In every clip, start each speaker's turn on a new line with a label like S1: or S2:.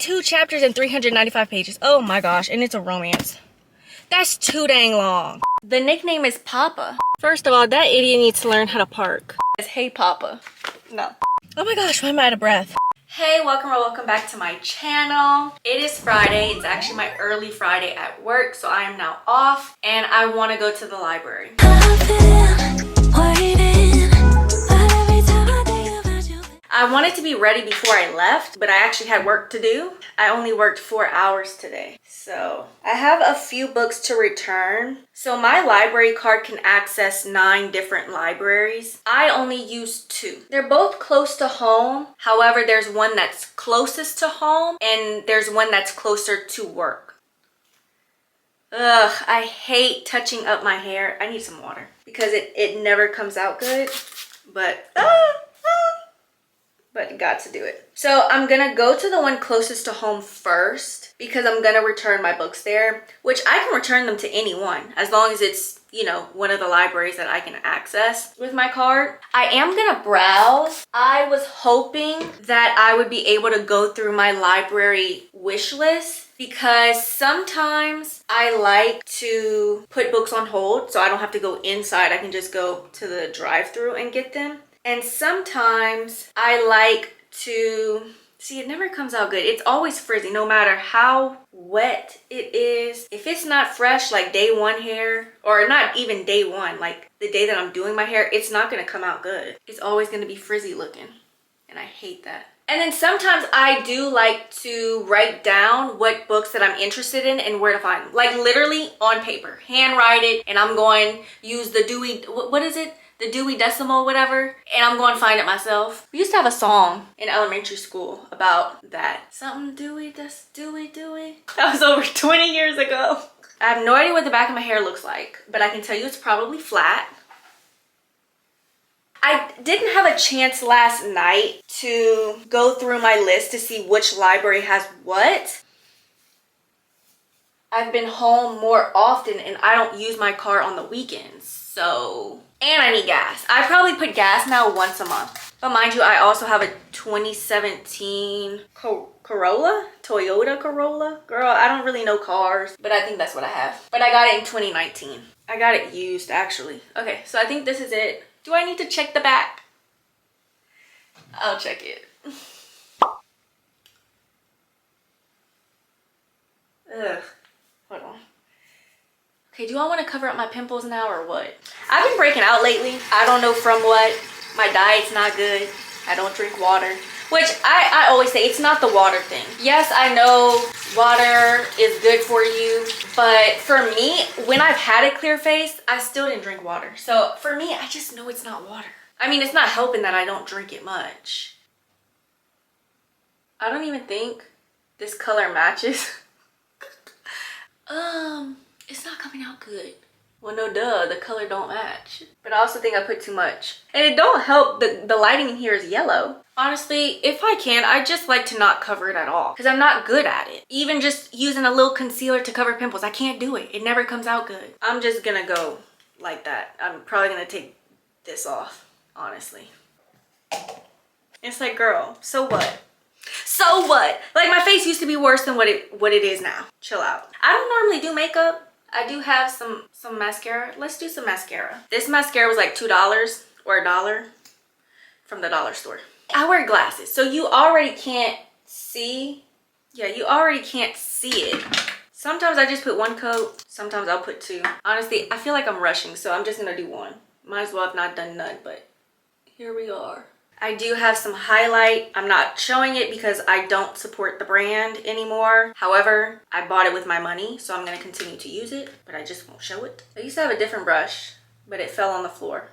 S1: 2 chapters and 395 pages. Oh my gosh, and it's a romance. That's too dang long. The nickname is Papa. First of all, that idiot needs to learn how to park. It's Hey Papa. No. Oh my gosh, why am I out of breath? Hey, welcome back to my channel. It is Friday. It's actually my early Friday at work, so I am now off and I want to go to the library. I wanted to be ready before I left, but I actually had work to do. I only worked 4 hours today. So I have a few books to return. So my library card can access 9 different libraries. I only use 2. They're both close to home. However, there's one that's closest to home and there's one that's closer to work. Ugh, I hate touching up my hair. I need some water because it never comes out good, but got to do it. So I'm gonna go to the one closest to home first because I'm gonna return my books there, which I can return them to anyone as long as it's, you know, one of the libraries that I can access with my card. I am gonna browse. I was hoping that I would be able to go through my library wish list because sometimes I like to put books on hold so I don't have to go inside. I can just go to the drive-thru and get them. And sometimes I like to, see, it never comes out good. It's always frizzy, no matter how wet it is. If it's not fresh, like day one hair, or not even day one, like the day that I'm doing my hair, it's not gonna come out good. It's always gonna be frizzy looking, and I hate that. And then sometimes I do like to write down what books that I'm interested in and where to find them. Like literally on paper, handwrite it, and I'm going to use the Dewey, what is it? The Dewey Decimal, whatever, and I'm going to find it myself. We used to have a song in elementary school about that. Something Dewey, that's Dewey. That was over 20 years ago. I have no idea what the back of my hair looks like, but I can tell you it's probably flat. I didn't have a chance last night to go through my list to see which library has what. I've been home more often and I don't use my car on the weekends, so... And I need gas. I probably put gas now once a month. But mind you, I also have a 2017 Corolla? Toyota Corolla? Girl, I don't really know cars, but I think that's what I have. But I got it in 2019. I got it used, actually. Okay, so I think this is it. Do I need to check the back? I'll check it. Ugh. Hold on. Okay, do I want to cover up my pimples now or what? I've been breaking out lately. I don't know from what. My diet's not good. I don't drink water. Which I always say, it's not the water thing. Yes, I know water is good for you. But for me, when I've had a clear face, I still didn't drink water. So for me, I just know it's not water. I mean, it's not helping that I don't drink it much. I don't even think this color matches. It's not coming out good. Well, no duh, the color don't match. But I also think I put too much. And it don't help, the lighting in here is yellow. Honestly, if I can, I just like to not cover it at all. Because I'm not good at it. Even just using a little concealer to cover pimples, I can't do it. It never comes out good. I'm just gonna go like that. I'm probably gonna take this off, honestly. It's like, girl, so what? So what? Like, my face used to be worse than what it is now. Chill out. I don't normally do makeup. I do have some mascara. Let's do some mascara. This mascara was like $2 or $1 from the dollar store. I wear glasses, so you already can't see. Yeah, you already can't see it. Sometimes I just put 1 coat. Sometimes I'll put 2. Honestly, I feel like I'm rushing, so I'm just gonna do 1. Might as well have not done none, but here we are. I do have some highlight. I'm not showing it because I don't support the brand anymore. However, I bought it with my money, so I'm going to continue to use it, but I just won't show it. I used to have a different brush, but it fell on the floor.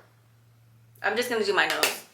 S1: I'm just going to do my nose.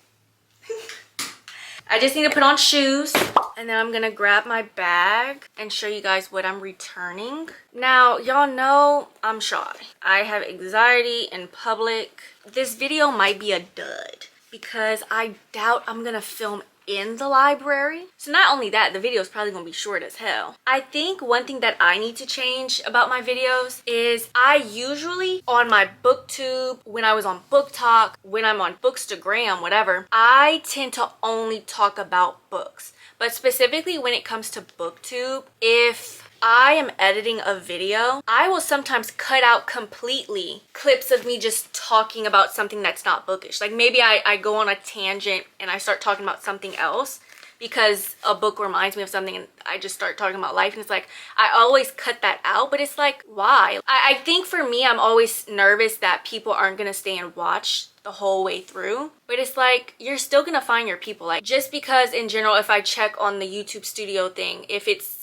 S1: I just need to put on shoes, and then I'm going to grab my bag and show you guys what I'm returning. Now, y'all know I'm shy. I have anxiety in public. This video might be a dud, because I doubt I'm gonna film in the library. So not only that, the video is probably gonna be short as hell. I think one thing that I need to change about my videos is I usually on my booktube, when I was on book talk, when I'm on bookstagram, whatever, I tend to only talk about books. But specifically when it comes to booktube, if I am editing a video, I will sometimes cut out completely clips of me just talking about something that's not bookish. Like maybe I go on a tangent and I start talking about something else because a book reminds me of something and I just start talking about life, and it's like I always cut that out. But it's like, why? I think for me, I'm always nervous that people aren't gonna stay and watch the whole way through. But it's like, you're still gonna find your people. Like just because in general, if I check on the YouTube studio thing, if it's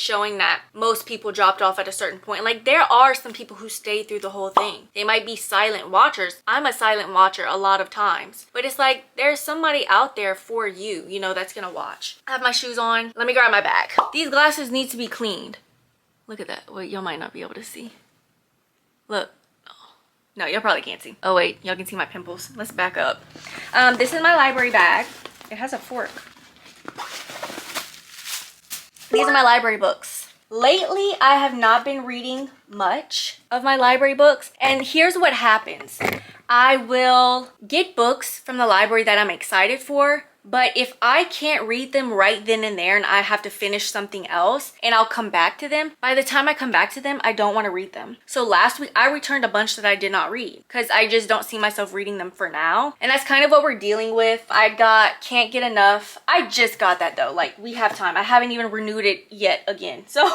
S1: showing that most people dropped off at a certain point, like there are some people who stay through the whole thing. They might be silent watchers. I'm a silent watcher a lot of times, but it's like there's somebody out there for you, you know, that's gonna watch. I have my shoes on. Let me grab my bag. These glasses need to be cleaned. Look at that. Wait, y'all might not be able to see. Look. No, y'all probably can't see. Oh wait, y'all can see my pimples. Let's back up. This is my library bag. It has a fork. These are my library books. Lately, I have not been reading much of my library books, and here's what happens. I will get books from the library that I'm excited for, but if I can't read them right then and there and I have to finish something else and I'll come back to them, by the time I come back to them, I don't want to read them. So last week, I returned a bunch that I did not read because I just don't see myself reading them for now. And that's kind of what we're dealing with. I got Can't Get Enough. I just got that though. Like, we have time. I haven't even renewed it yet again. So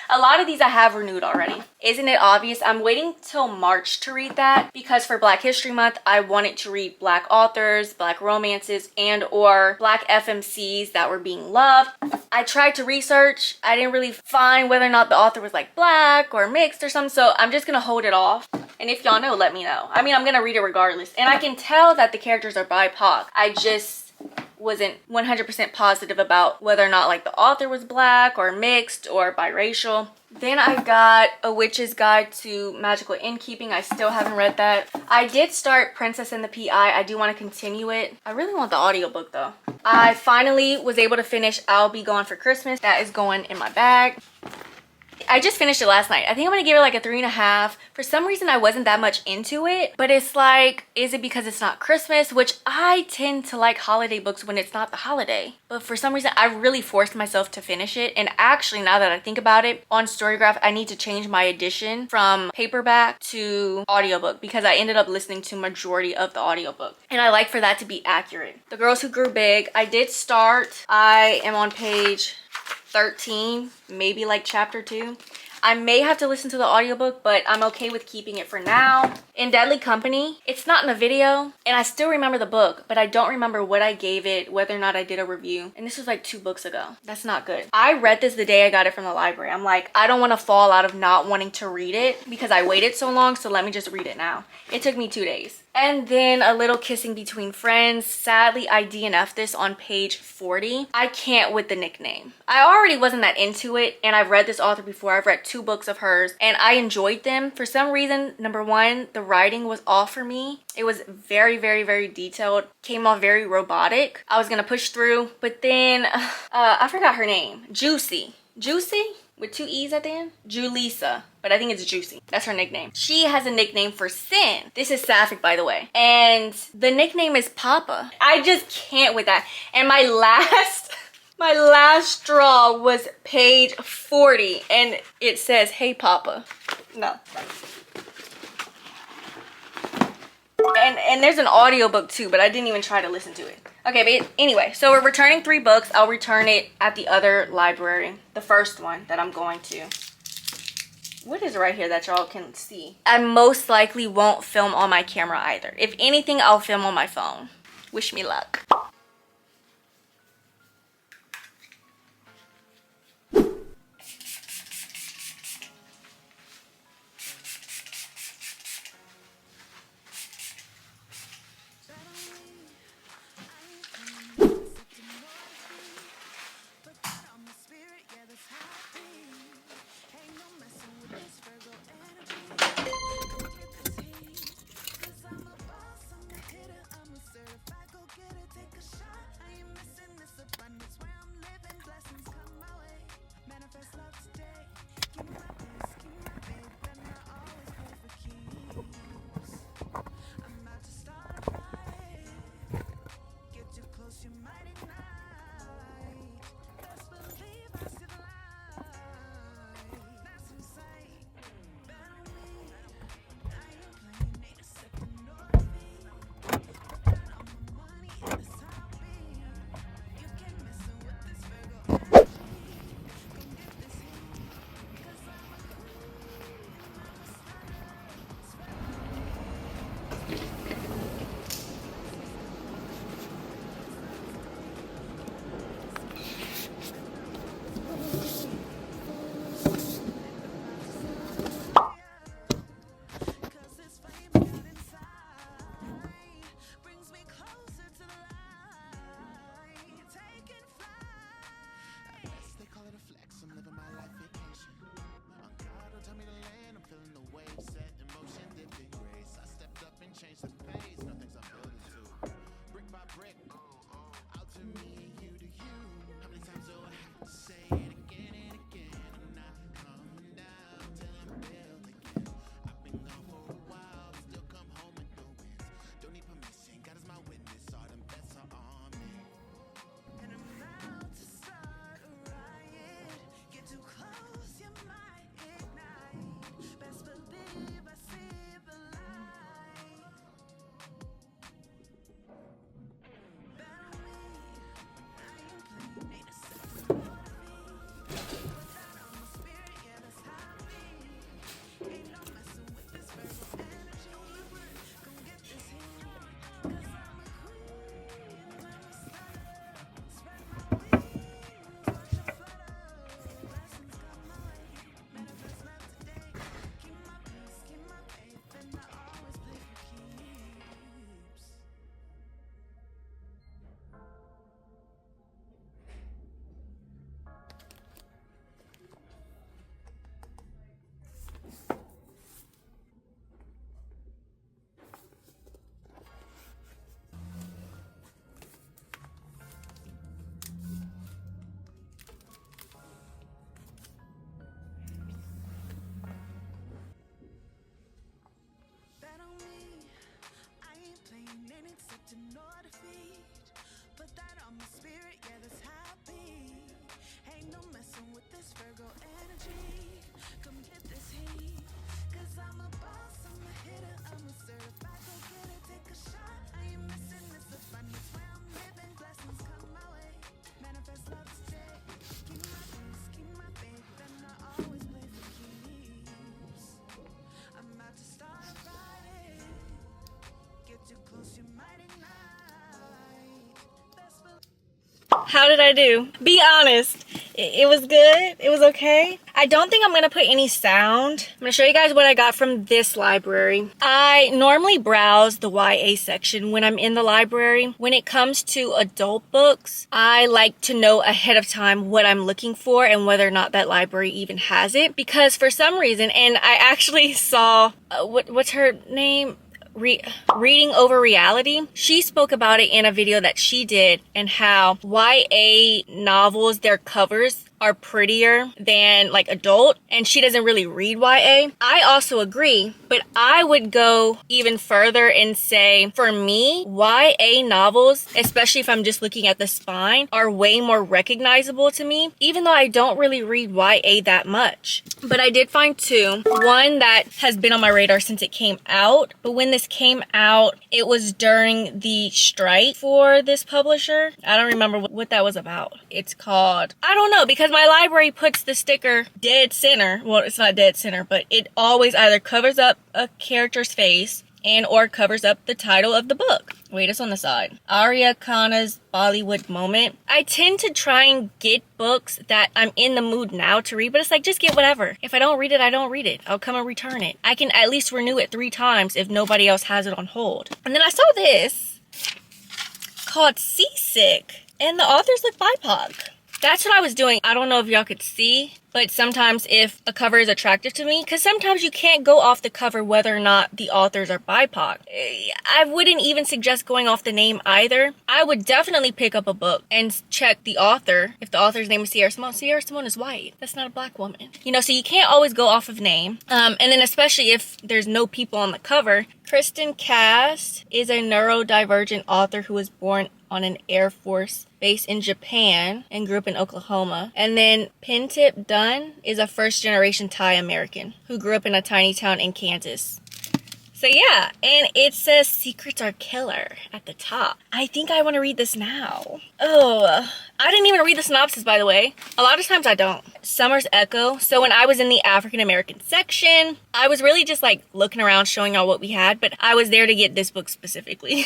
S1: a lot of these I have renewed already. Isn't it obvious? I'm waiting till March to read that because for Black History Month, I wanted to read Black authors, Black romances, and or Black FMCs that were being loved. I tried to research. I didn't really find whether or not the author was like Black or mixed or something, so I'm just gonna hold it off. And if y'all know, let me know. I mean, I'm gonna read it regardless. And I can tell that the characters are BIPOC. I just wasn't 100% positive about whether or not like the author was Black or mixed or biracial. Then I got A Witch's Guide to Magical Innkeeping. I still haven't read that. I did start Princess and the P.I. I do want to continue it. I really want the audiobook though. I finally was able to finish I'll Be Gone for Christmas. That is going in my bag. I just finished it last night. I think I'm gonna give it like a 3.5. For some reason, I wasn't that much into it, but it's like, is it because it's not Christmas? Which I tend to like holiday books when it's not the holiday. But for some reason, I really forced myself to finish it. And actually, now that I think about it, on Storygraph, I need to change my edition from paperback to audiobook because I ended up listening to majority of the audiobook. And I like for that to be accurate. The Girls Who Grew Big, I did start. I am on page 13, maybe like chapter 2. I may have to listen to the audiobook, but I'm okay with keeping it for now. In Deadly Company, it's not in the video, and I still remember the book, but I don't remember what I gave it, whether or not I did a review. And this was like 2 books ago. That's not good. I read this the day I got it from the library. I'm like, I don't want to fall out of not wanting to read it because I waited so long, so let me just read it now. It took me 2 days. And then A Little Kissing Between Friends. Sadly, I DNF'd this on page 40. I can't with the nickname. I already wasn't that into it, and I've read this author before. I've read 2 books of hers, and I enjoyed them. For some reason, number one, the writing was off for me. It was very, very, very detailed. Came off very robotic. I was gonna push through, but then, I forgot her name. Juicy? With 2 E's at the end? Julissa, but I think it's Juicy. That's her nickname. She has a nickname for Sin. This is Sapphic, by the way. And the nickname is Papa. I just can't with that. And my last straw was page 40, and it says, "Hey, Papa." No. And there's an audiobook too, but I didn't even try to listen to it. Okay, but anyway, so we're returning 3 books. I'll return it at the other library, the first one that I'm going to. What is right here that y'all can see? I most likely won't film on my camera either. If anything, I'll film on my phone. Wish me luck. How did I do? Be honest. It was good. It was okay. I don't think I'm gonna put any sound. I'm gonna show you guys what I got from this library. I normally browse the YA section when I'm in the library. When it comes to adult books, I like to know ahead of time what I'm looking for and whether or not that library even has it. Because for some reason, and I actually saw, what's her name? Reading Over Reality. She spoke about it in a video that she did, and how YA novels, their covers are prettier than like adult, and she doesn't really read YA. I also agree, but I would go even further and say, for me, YA novels, especially if I'm just looking at the spine, are way more recognizable to me, even though I don't really read YA that much. But I did find two. One that has been on my radar since it came out, but when this came out, it was during the strike for this publisher. I don't remember what that was about. It's called, I don't know, because my library puts the sticker dead center. Well, it's not dead center, but it always either covers up a character's face and or covers up the title of the book. Wait, it's on the side. Arya Khanna's Bollywood Moment. I tend to try and get books that I'm in the mood now to read, but it's like, just get whatever. If I don't read it, I don't read it. I'll come and return it. I can at least renew it 3 times if nobody else has it on hold. And then I saw this called Seasick, and the authors look BIPOC. That's what I was doing. I don't know if y'all could see, but sometimes if a cover is attractive to me, because sometimes you can't go off the cover whether or not the authors are BIPOC. I wouldn't even suggest going off the name either. I would definitely pick up a book and check the author. If the author's name is Sierra Simone, Sierra Simone is white. That's not a black woman. You know, so you can't always go off of name. And then especially if there's no people on the cover. Kristen Cast is a neurodivergent author who was born on an Air Force base in Japan and grew up in Oklahoma. And then Pentip Dunn is a first-generation Thai American who grew up in a tiny town in Kansas. So yeah, and it says secrets are killer at the top. I think I want to read this now. Oh, I didn't even read the synopsis, by the way. A lot of times I don't. Summer's Echo. So when I was in the African American section, I was really just like looking around, showing y'all what we had, but I was there to get this book specifically.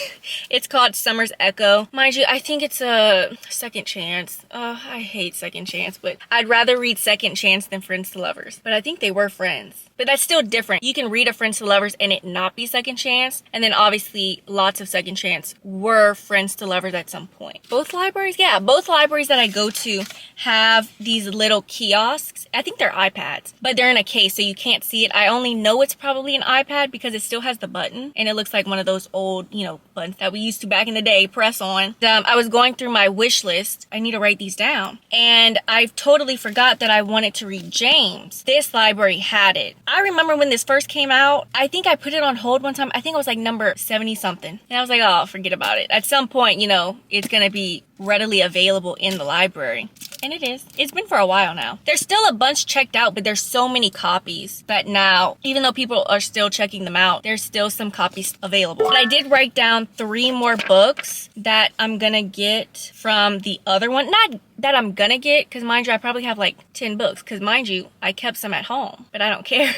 S1: It's called Summer's Echo. Mind you, I think it's a Second Chance. I hate Second Chance, but I'd rather read Second Chance than Friends to Lovers. But I think they were friends. But that's still different. You can read a Friends to Lovers and it not be Second Chance. And then obviously lots of Second Chance were Friends to Lovers at some point. Both libraries? Yeah, both libraries that I go to have these little kiosks. I think they're iPads, but they're in a case so you can't see it. I only know it's probably an iPad because it still has the button and it looks like one of those old, you know, buttons that we used to back in the day press on. I was going through my wish list. I need to write these down. And I totally forgot that I wanted to read James. This library had it. I remember when this first came out, I think I put it on hold one time. I think it was like number 70 something. And I was like, oh, forget about it. At some point, you know, it's going to be readily available in the library. And it is. It's been for a while now. There's still a bunch checked out, but there's so many copies that now, even though people are still checking them out, there's still some copies available. But I did write down 3 more books that I'm gonna get from the other one. Not that I'm gonna get, because mind you, I probably have like 10 books, because mind you, I kept some at home, but I don't care.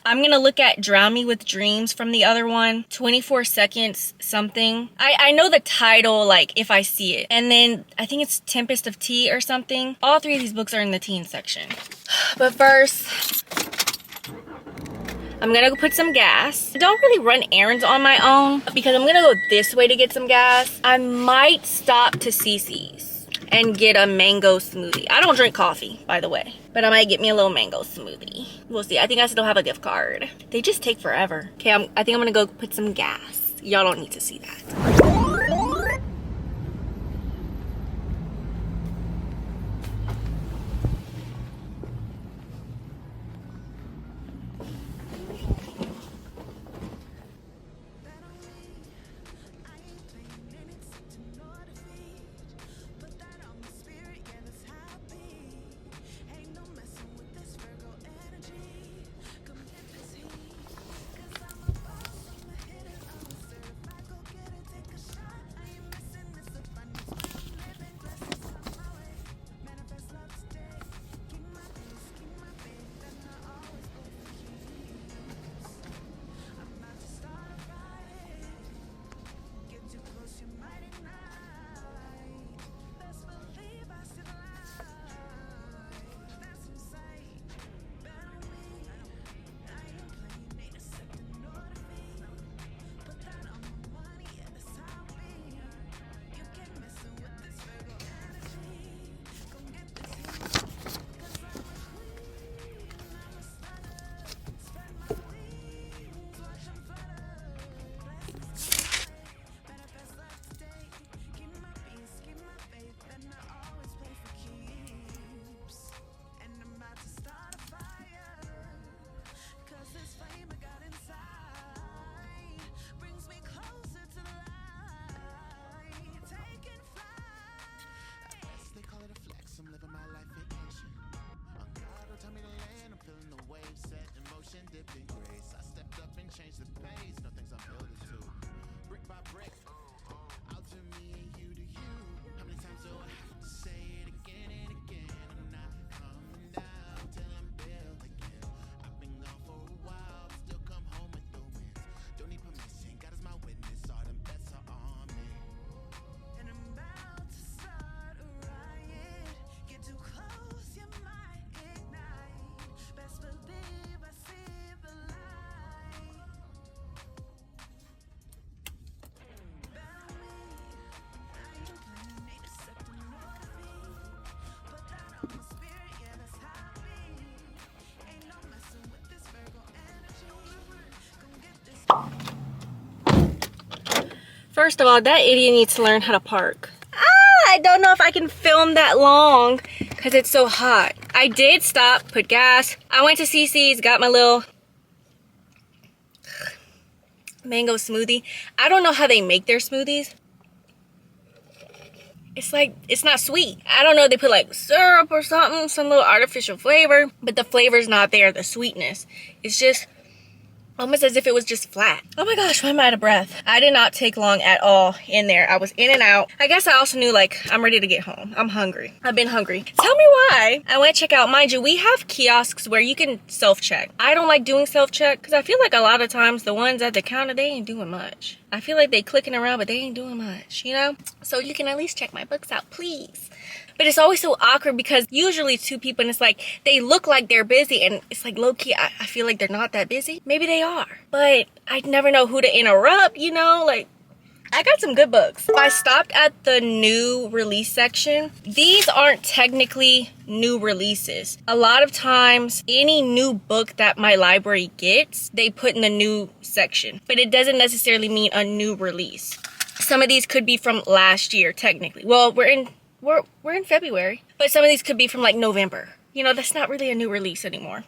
S1: I'm gonna look at Drown Me with Dreams from the other one, 24 Seconds something. I know the title, like, if I see it. And then I think it's Tempest of Tea or something. All 3 of these books are in the teen section. But first, I'm gonna go put some gas. I don't really run errands on my own because I'm gonna go this way to get some gas. I might stop to Cece's and get a mango smoothie. I don't drink coffee, by the way, but I might get me a little mango smoothie. We'll see. I think I still have a gift card. They just take forever. Okay, I think I'm gonna go put some gas. Y'all don't need to see that. First of all, that idiot needs to learn how to park. I don't know if I can film that long because it's so hot. I did stop, put gas. I went to CC's, got my little mango smoothie. I don't know how they make their smoothies. It's like, it's not sweet. I don't know, they put like syrup or something, some little artificial flavor, but the flavor's not there, the sweetness. It's just almost as if it was just flat. Oh my gosh, why am I out of breath? I did not take long at all in there. I was in and out. I guess I also knew like, I'm ready to get home. I'm hungry. I've been hungry. Tell me why. I went to check out, mind you, we have kiosks where you can self-check. I don't like doing self-check because I feel like a lot of times the ones at the counter, they ain't doing much. I feel like they clicking around, but they ain't doing much, you know? So you can at least check my books out, please. But it's always so awkward because usually two people and it's like, they look like they're busy and it's like low-key, I feel like they're not that busy. Maybe they are, but I never know who to interrupt, you know? Like, I got some good books. I stopped at the new release section. These aren't technically new releases. A lot of times, any new book that my library gets, they put in the new section, but it doesn't necessarily mean a new release. Some of these could be from last year, technically. Well, we're in February, but some of these could be from like November. You know, that's not really a new release anymore.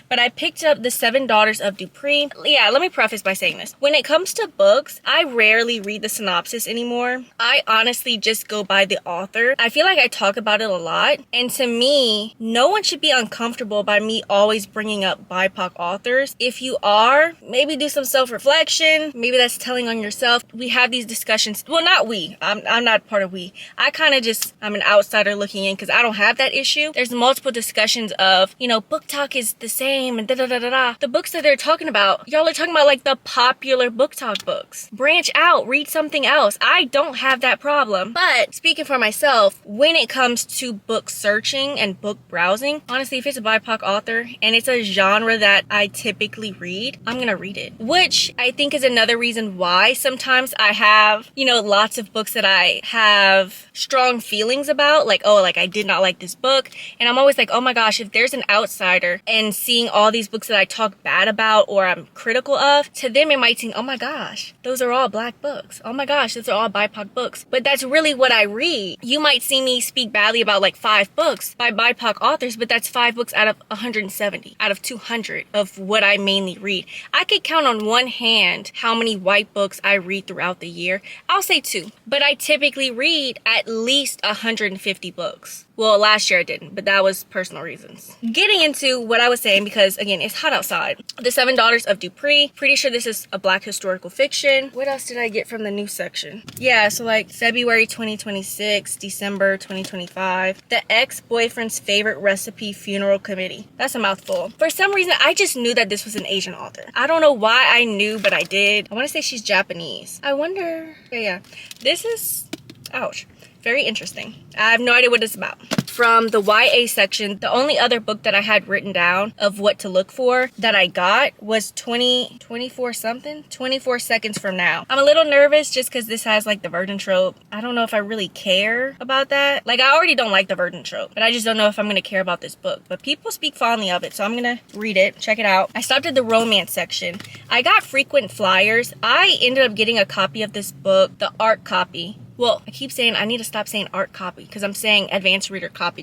S1: But I picked up The Seven Daughters of Dupree. Yeah, let me preface by saying this. When it comes to books, I rarely read the synopsis anymore. I honestly just go by the author. I feel like I talk about it a lot. And to me, no one should be uncomfortable by me always bringing up BIPOC authors. If you are, maybe do some self-reflection. Maybe that's telling on yourself. We have these discussions. Well, not we. I'm not part of we. I kind of just, I'm an outsider looking in because I don't have that issue. There's multiple discussions of, you know, book talk is the same and da-da-da-da-da. The books that they're talking about, y'all are talking about like the popular book talk books. Branch out, read something else. I don't have that problem. But speaking for myself, when it comes to book searching and book browsing, honestly, if it's a BIPOC author and it's a genre that I typically read, I'm gonna read it. Which I think is another reason why sometimes I have, you know, lots of books that I have strong feelings about, like, oh, like I did not like this book. And I'm always like, oh my gosh, if there's an outsider and seeing all these books that I talk bad about or I'm critical of, to them it might seem, oh my gosh, those are all Black books. Oh my gosh, those are all BIPOC books. But that's really what I read. You might see me speak badly about like 5 books by BIPOC authors, but that's 5 books out of 170, out of 200 of what I mainly read. I could count on one hand how many white books I read throughout the year. I'll say 2, but I typically read at least 150 books. Well, last year I didn't, but that was personal reasons. Getting into what I was saying, because again, it's hot outside. The Seven Daughters of Dupree. Pretty sure this is a Black historical fiction. What else did I get from the new section? Yeah, so like February 2026, December 2025. The Ex-Boyfriend's Favorite Recipe Funeral Committee. That's a mouthful. For some reason, I just knew that this was an Asian author. I don't know why I knew, but I did. I want to say she's Japanese. I wonder. Yeah. This is, ouch. Very interesting. I have no idea what it's about. From the YA section, the only other book that I had written down of what to look for that I got was 24 seconds from now. I'm a little nervous just because this has like the virgin trope. I don't know if I really care about that. Like, I already don't like the virgin trope, but I just don't know if I'm gonna care about this book. But people speak fondly of it, so I'm gonna read it, check it out. I stopped at the romance section. I got frequent flyers. I ended up getting a copy of this book, the art copy. Well, I keep saying I need to stop saying art copy because I'm saying advanced reader copy.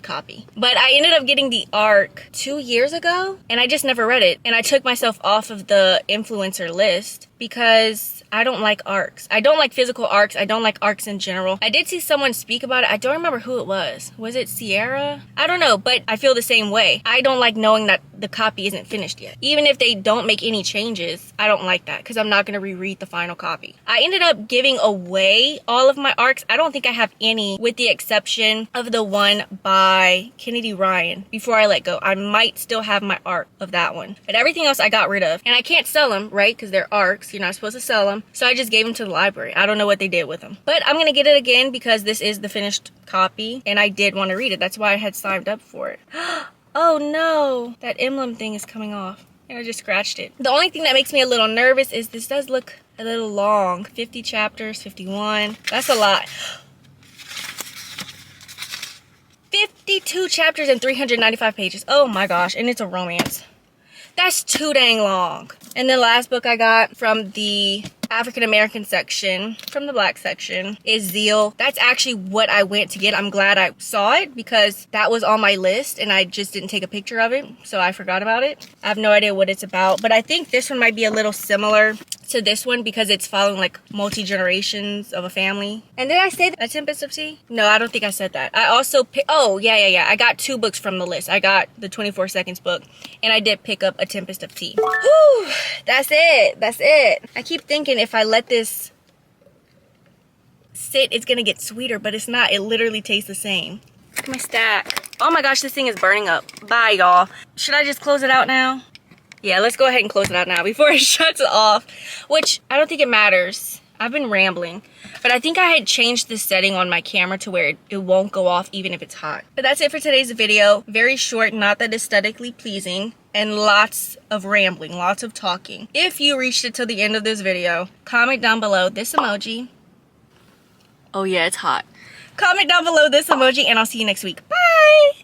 S1: But I ended up getting the ARC 2 years ago and I just never read it. And I took myself off of the influencer list because I don't like ARCs. I don't like physical ARCs. I don't like ARCs in general. I did see someone speak about it. I don't remember who it was. Was it Sierra? I don't know, but I feel the same way. I don't like knowing that the copy isn't finished yet. Even if they don't make any changes, I don't like that because I'm not going to reread the final copy. I ended up giving away all of my ARCs. I don't think I have any with the exception of the one by Kennedy Ryan Before I Let Go. I might still have my ARC of that one. But everything else I got rid of. And I can't sell them, right? Because they're ARCs. You're not supposed to sell them. So I just gave them to the library. I don't know what they did with them. But I'm going to get it again because this is the finished copy. And I did want to read it. That's why I had signed up for it. Oh no, that emblem thing is coming off. And I just scratched it. The only thing that makes me a little nervous is this does look a little long. 50 chapters, 51. That's a lot. 52 chapters and 395 pages. Oh my gosh, and it's a romance. That's too dang long. And the last book I got from the African American section from the black section is Zeal. That's actually what I went to get. I'm glad I saw it because that was on my list and I just didn't take a picture of it, so I forgot about it. I have no idea what it's about, but I think this one might be a little similar to this one because it's following like multi-generations of a family. And did I say A Tempest of Tea? No, I don't think I said that. I also oh yeah, I got 2 books from the list. I got the 24 Seconds book and I did pick up A Tempest of Tea. Whew, that's it. I keep thinking if I let this sit, it's gonna get sweeter, but it's not. It literally tastes the same. Look at my stack. Oh my gosh, this thing is burning up. Bye, y'all. Should I just close it out now? Yeah, let's go ahead and close it out now before it shuts off, which I don't think it matters. I've been rambling, but I think I had changed the setting on my camera to where it won't go off even if it's hot. But that's it for today's video. Very short, not that aesthetically pleasing, and lots of rambling, lots of talking. If you reached it till the end of this video, comment down below this emoji. Oh yeah, it's hot. Comment down below this emoji and I'll see you next week. Bye!